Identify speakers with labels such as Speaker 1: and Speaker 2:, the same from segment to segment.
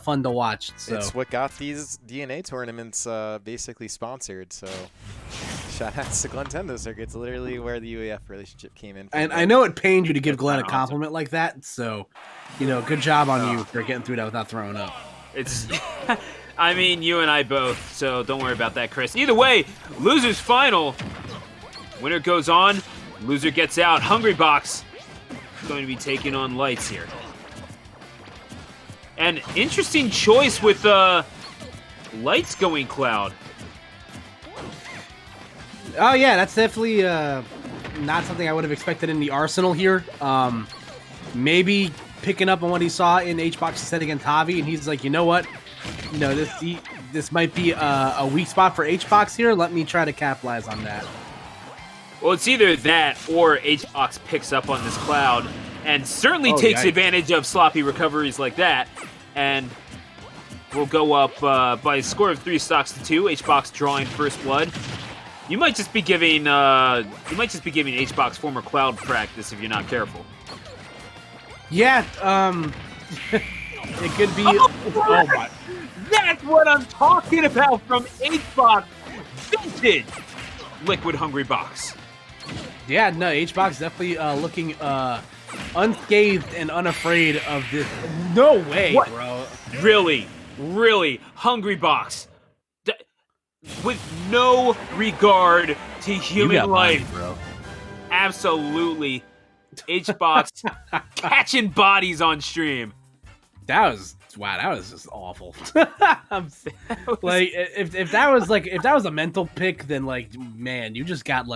Speaker 1: fun to watch. So
Speaker 2: it's what got these DNA tournaments basically sponsored. So shout outs to Glintendo Circuit. It's literally where the UAF relationship came in.
Speaker 1: And I know it pained you to give Glenn a compliment like that. So, good job on you for getting through that without throwing up.
Speaker 3: It's, I mean, you and I both, so don't worry about that, Chris. Either way, loser's final. Winner goes on, loser gets out. Hungrybox is going to be taking on Lights here. An interesting choice with Lights going Cloud.
Speaker 1: Oh, yeah, that's definitely not something I would have expected in the arsenal here. Maybe picking up on what he saw in HBox set against Javi, and he's like, you know what? This might be a weak spot for HBox here. Let me try to capitalize on that.
Speaker 3: Well, it's either that or HBox picks up on this Cloud and certainly takes advantage of sloppy recoveries like that, and will go up by a score of 3 stocks to 2. HBox drawing first blood. You might just be giving HBox former Cloud practice if you're not careful.
Speaker 1: Yeah, it could be. Oh my!
Speaker 3: That's what I'm talking about from HBox, vintage Liquid Hungrybox.
Speaker 1: Yeah, no, HBox definitely looking unscathed and unafraid of this. No way,
Speaker 3: what?
Speaker 1: Bro.
Speaker 3: Really, Hungrybox, with no regard to human life,
Speaker 1: money, bro.
Speaker 3: Absolutely. HBox catching bodies on stream.
Speaker 1: That was just awful. Like if that was a mental pick, then like, man, you just got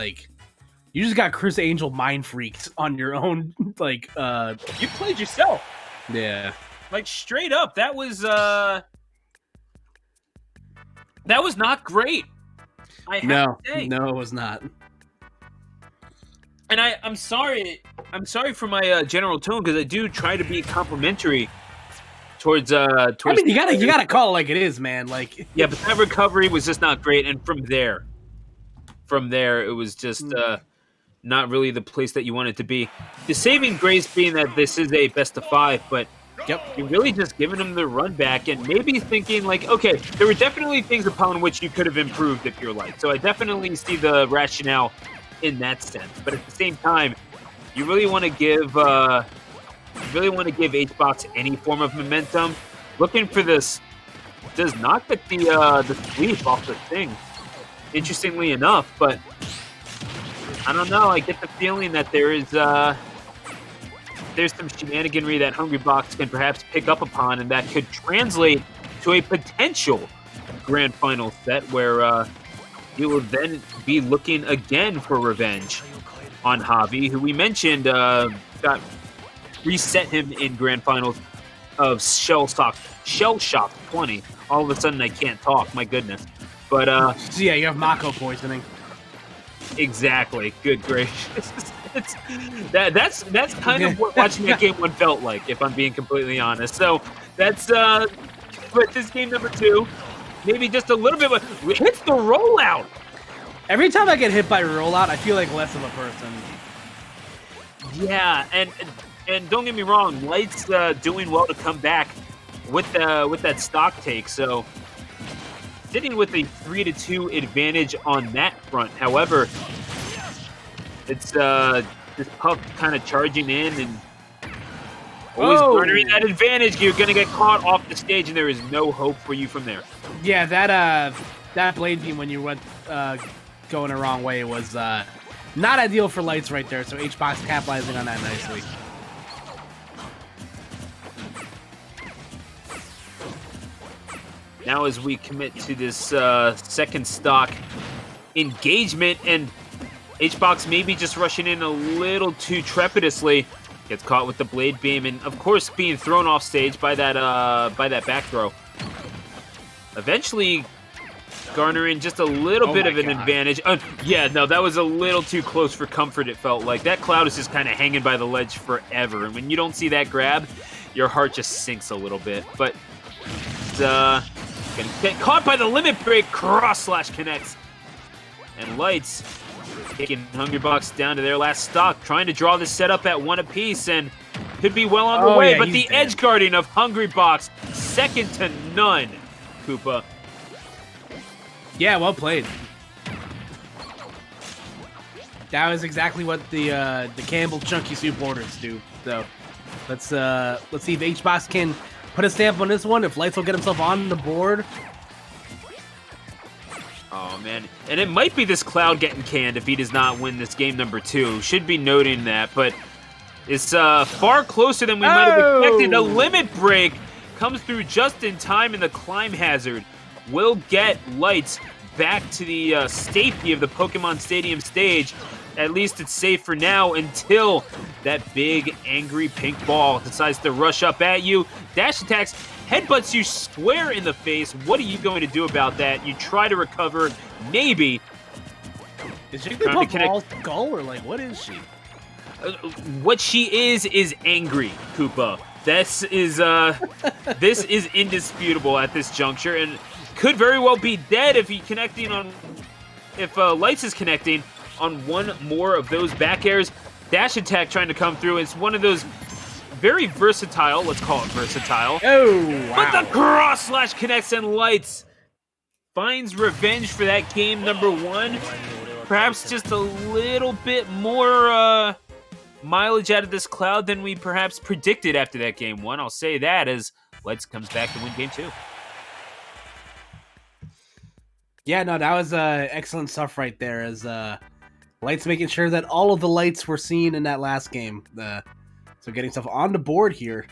Speaker 1: Chris Angel mind freaked on your own. Like
Speaker 3: you played yourself.
Speaker 1: Yeah.
Speaker 3: Like straight up, that was not great. I have to say.
Speaker 1: No, it was not.
Speaker 3: And I'm sorry for my general tone, because I do try to be complimentary towards. I
Speaker 1: mean, you gotta call it like it is, man. Like,
Speaker 3: yeah, but that recovery was just not great, and from there, it was just not really the place that you want it to be. The saving grace being that this is a best of 5, but you're really just giving them the run back and maybe thinking like, okay, there were definitely things upon which you could have improved if you're Light. So I definitely see the rationale in that sense, but at the same time, you really want to give HBox any form of momentum. Looking for this does not get the sweep off the thing, interestingly enough, but I don't know. I get the feeling that there's some shenaniganry that Hungrybox can perhaps pick up upon, and that could translate to a potential grand final set where he will then be looking again for revenge on Javi, who we mentioned got reset him in grand finals of Shell Shock 20. All of a sudden, I can't talk. My goodness. But
Speaker 1: so yeah, you have Mako poisoning.
Speaker 3: Exactly. Good gracious. That's kind of what watching that game 1 felt like, if I'm being completely honest. So that's but this game number 2. Maybe just a little bit, but hits the rollout.
Speaker 1: Every time I get hit by rollout, I feel like less of a person.
Speaker 3: Yeah, and don't get me wrong, Light's doing well to come back with that stock take. So sitting with a 3-2 advantage on that front. However, it's this Puff kind of charging in and always garnering that advantage. You're going to get caught off the stage, and there is no hope for you from there.
Speaker 1: Yeah, that blade beam when you went going the wrong way was not ideal for Lights right there. So HBox capitalizing on that nicely.
Speaker 3: Now as we commit to this second stock engagement, and HBox maybe just rushing in a little too trepidously, gets caught with the blade beam, and of course being thrown off stage by that back throw. Eventually garnering just a little bit of an advantage. Yeah, no, that was a little too close for comfort, it felt like. That Cloud is just kind of hanging by the ledge forever, and when you don't see that grab, your heart just sinks a little bit. But gonna get caught by the limit break, cross/connects. And Lights taking Hungrybox down to their last stock, trying to draw this setup at 1 apiece, and could be well on the way, but the edge guarding of Hungrybox second to none, Koopa.
Speaker 1: Yeah, well played. That was exactly what the Campbell Chunky Soup orders do. So let's see if HBox can put a stamp on this one. If Lights will get himself on the board.
Speaker 3: Oh man, and it might be this Cloud getting canned if he does not win this game number 2. Should be noting that, but it's far closer than we might have expected. A limit break comes through just in time, and the climb hazard will get Lights back to the safety of the Pokemon Stadium stage. At least it's safe for now until that big, angry pink ball decides to rush up at you. Dash attacks, headbutts you square in the face. What are you going to do about that? You try to recover, maybe.
Speaker 1: Is Jigglypuff all skull, or like, what is she?
Speaker 3: What she is angry, Koopa. This is indisputable at this juncture, and could very well be dead if Lights is connecting on one more of those back airs. Dash attack trying to come through. It's one of those very versatile, let's call it versatile.
Speaker 1: Oh, wow.
Speaker 3: But the cross slash connects, and Lights finds revenge for that game number 1. Perhaps just a little bit more mileage out of this Cloud than we perhaps predicted after that game 1. I'll say that as Lights comes back to win game 2.
Speaker 1: Yeah, no, that was excellent stuff right there. As Lights making sure that all of the lights were seen in that last game. So getting stuff on the board here.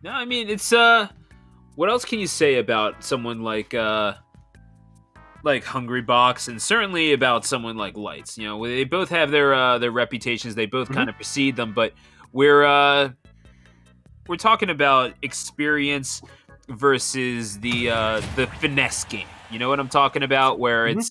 Speaker 3: No, I mean, it's what else can you say about someone like Hungrybox, and certainly about someone like Lights? You know, they both have their reputations. They both kind of precede them, but we're talking about experience versus the finesse game. You know what I'm talking about? Where it's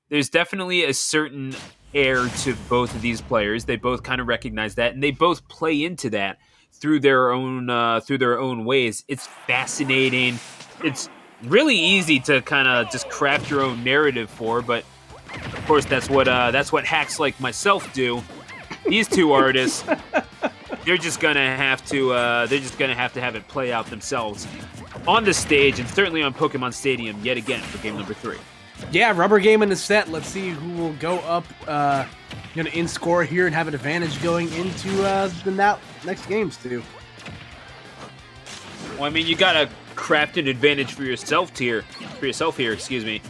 Speaker 3: there's definitely a certain air to both of these players. They both kind of recognize that, and they both play into that through their own ways. It's fascinating. It's really easy to kind of just craft your own narrative for, but of course that's what hacks like myself do. These two artists, they're just gonna have to have it play out themselves on the stage, and certainly on Pokemon Stadium yet again for game number 3.
Speaker 1: Yeah, rubber game in the set. Let's see who will go up in score here and have an advantage going into the next games too.
Speaker 3: Well, I mean, you got a crafted advantage for yourself here, excuse me,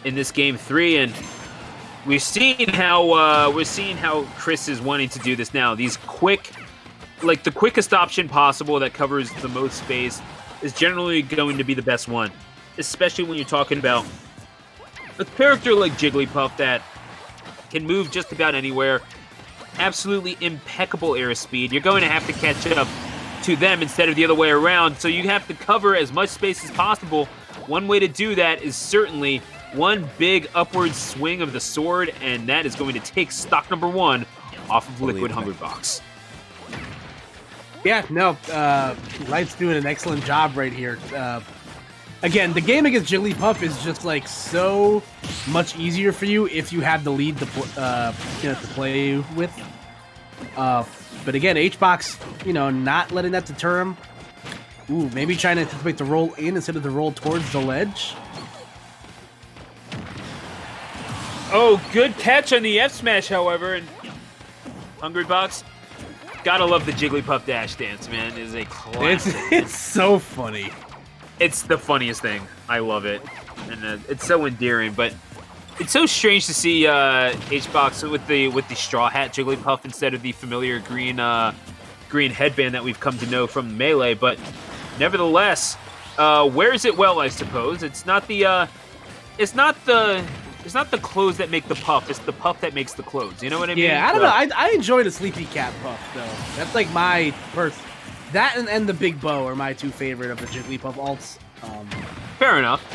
Speaker 3: in this game 3, and we've seen how Chris is wanting to do this now. These the quickest option possible that covers the most space is generally going to be the best one, especially when you're talking about a character like Jigglypuff that can move just about anywhere. Absolutely impeccable air speed. You're going to have to catch up to them instead of the other way around, so you have to cover as much space as possible. One way to do that is certainly one big upward swing of the sword, and that is going to take stock number 1 off of Liquid Hungrybox.
Speaker 1: Yeah, no, Light's doing an excellent job right here. Again, the game against Jigglypuff is just like so much easier for you if you have the lead to play with. But again, HBox, not letting that deter him. Ooh, maybe trying to anticipate the roll in instead of the roll towards the ledge.
Speaker 3: Oh, good catch on the F smash, however, and Hungrybox. Gotta love the Jigglypuff dash dance, man. It is a classic.
Speaker 1: It's so funny.
Speaker 3: It's the funniest thing. I love it, and it's so endearing. But it's so strange to see HBox with the straw hat Jigglypuff instead of the familiar green headband that we've come to know from Melee. But nevertheless, wears it well, I suppose. It's not the clothes that make the puff. It's the puff that makes the clothes. You know what I mean?
Speaker 1: Yeah, I don't know. I enjoy the Sleepy Cat puff, though. That's like my first. That and the Big Bow are my two favorite of the Jigglypuff alts.
Speaker 3: Fair enough.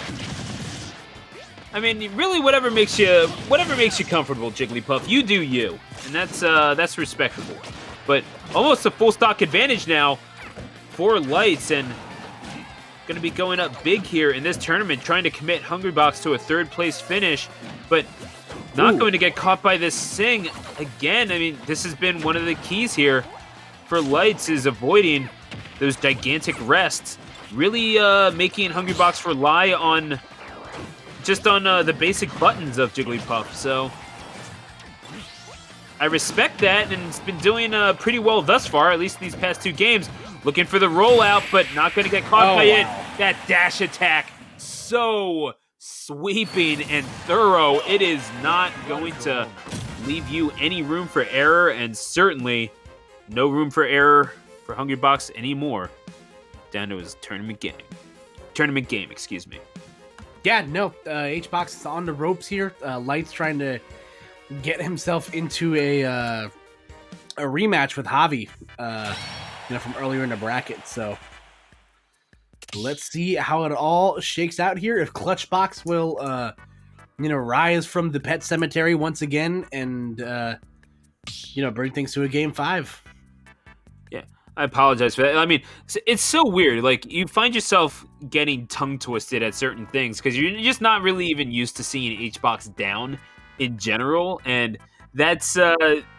Speaker 3: I mean, really, whatever makes you comfortable, Jigglypuff. You do you, and that's respectable. But almost a full stock advantage now for Lights, and going to be going up big here in this tournament, trying to commit Hungrybox to a third place finish. But Not
Speaker 1: Ooh.
Speaker 3: going to get caught by this Sing again. I mean, this has been one of the keys here for Lights is avoiding those gigantic rests. Really making Hungrybox rely on just on the basic buttons of Jigglypuff. So I respect that, and it's been doing pretty well thus far, at least these past 2 games. Looking for the rollout, but not going to get caught by it. That dash attack, so sweeping and thorough. It is not going to leave you any room for error, and certainly no room for error for Hungrybox anymore. Down to his tournament game, excuse me.
Speaker 1: Yeah, no, HBox is on the ropes here. Light's trying to get himself into a rematch with Javi, from earlier in the bracket. So let's see how it all shakes out here. If Clutchbox will, rise from the pet cemetery once again and, bring things to a game 5.
Speaker 3: I apologize for that. I mean, it's so weird. Like, you find yourself getting tongue-twisted at certain things because you're just not really even used to seeing HBox down in general, and that's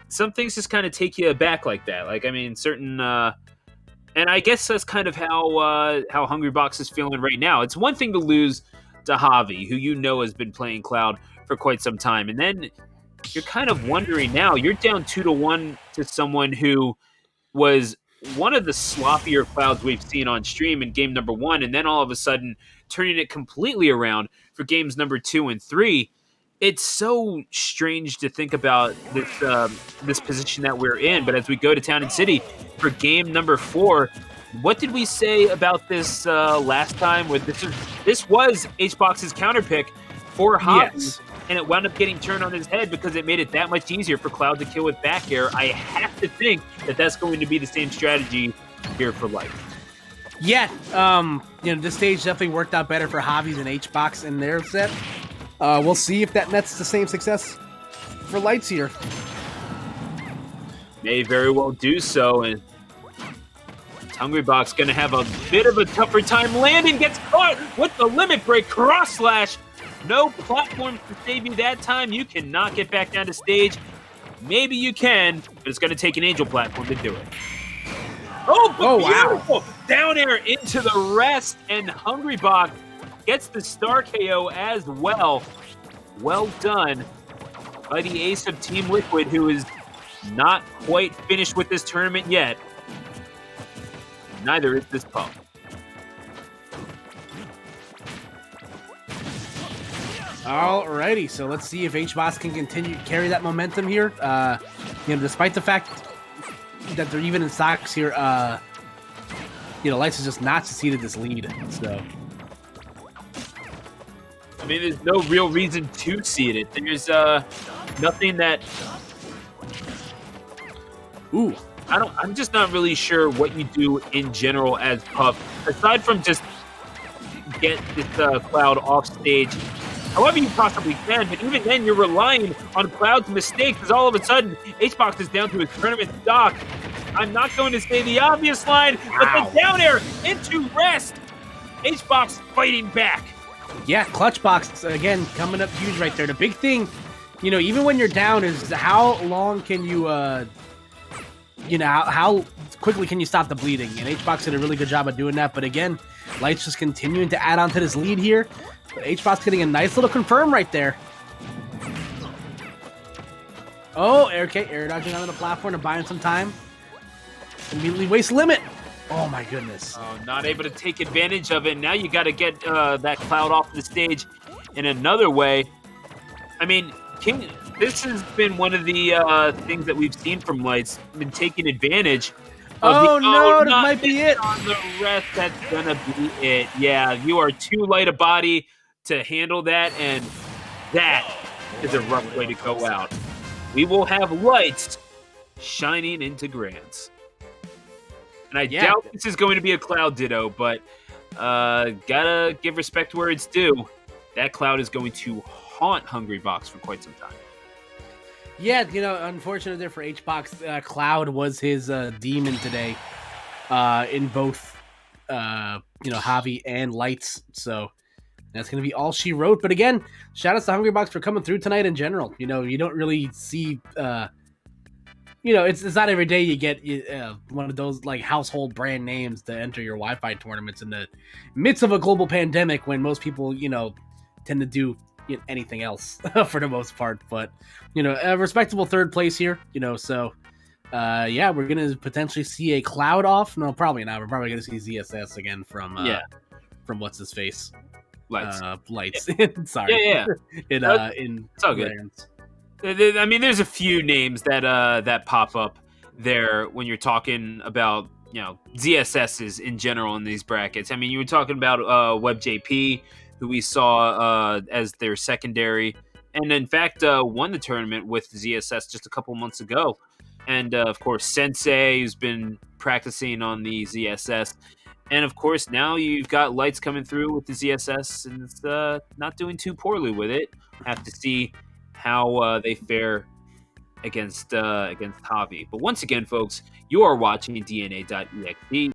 Speaker 3: some things just kind of take you aback like that. Like, I mean, certain and I guess that's kind of how Hungrybox is feeling right now. It's one thing to lose to Javi, who has been playing Cloud for quite some time, and then you're kind of wondering now, you're down 2-1 to someone who was one of the sloppier Clouds we've seen on stream in game number 1, and then all of a sudden turning it completely around for games number 2 and 3. It's so strange to think about this position that we're in. But as we go to Town and City for game number 4, what did we say about this last time? This was HBox's counter pick for Javi,
Speaker 1: Yes.
Speaker 3: and it wound up getting turned on his head because it made it that much easier for Cloud to kill with back air. I have to think that that's going to be the same strategy here for Light.
Speaker 1: Yeah, this stage definitely worked out better for Javi's and HBox in their set. We'll see if that nets the same success for Lights here.
Speaker 3: May very well do so, and Hungrybox going to have a bit of a tougher time landing. Gets caught with the limit break cross slash. No platforms to save you that time. You cannot get back down to stage. Maybe you can, but it's going to take an angel platform to do it. Oh, beautiful! Wow. Down air into the rest, and Hungrybox gets the star KO as well. Well done by the ace of Team Liquid, who is not quite finished with this tournament yet. Neither is this Pup.
Speaker 1: Alrighty, so let's see if HBox can continue to carry that momentum here. Despite the fact that they're even in stocks here, Lights has just not succeeded this lead. So,
Speaker 3: I mean, there's no real reason to see it. There's nothing that.
Speaker 1: Ooh,
Speaker 3: I'm just not really sure what you do in general as Puff, aside from just get this Cloud off stage. However you possibly can, but even then you're relying on Cloud's mistakes because all of a sudden HBox is down to his tournament stock. I'm not going to say the obvious line, but the down air into rest. HBox fighting back.
Speaker 1: Yeah, Clutchbox, again, coming up huge right there. The big thing, even when you're down is how long can you, how quickly can you stop the bleeding? And HBox did a really good job of doing that. But again, Light's just continuing to add on to this lead here. But HBox getting a nice little confirm right there. Oh, air dodging onto the platform and buying some time. Immediately waste limit. Oh my goodness.
Speaker 3: Oh, not able to take advantage of it. Now you got to get that Cloud off the stage in another way. I mean, this has been one of the things that we've seen from Lights. Been taking advantage of
Speaker 1: that might be it.
Speaker 3: On the rest, that's going to be it. Yeah, you are too light a body to handle that, and that is a rough way to go out. We will have Lights shining into Grands. And I doubt this is going to be a Cloud Ditto, but gotta give respect where it's due. That Cloud is going to haunt Hungrybox for quite some time.
Speaker 1: Yeah, unfortunately there for HBox, Cloud was his demon today in both, Javi and Lights. So, That's going to be all she wrote. But again, shout out to Hungrybox for coming through tonight in general. You know, you don't really see, it's not every day you get one of those like household brand names to enter your Wi-Fi tournaments in the midst of a global pandemic when most people, tend to do anything else for the most part. But, a respectable third place here, so we're going to potentially see a Cloud off. No, probably not. We're probably going to see ZSS again from what's his face?
Speaker 3: Lights.
Speaker 1: Lights.
Speaker 3: Yeah.
Speaker 1: Sorry.
Speaker 3: Yeah.
Speaker 1: In
Speaker 3: it's all good.
Speaker 1: Rams.
Speaker 3: I mean, there's a few names that pop up there when you're talking about ZSSs in general in these brackets. I mean, you were talking about WebJP, who we saw as their secondary, and in fact won the tournament with ZSS just a couple months ago. And of course, Sensei, who's been practicing on the ZSS. And of course, now you've got Lights coming through with the ZSS, and it's not doing too poorly with it. Have to see how they fare against Javi. But once again, folks, you are watching DNA.EXE.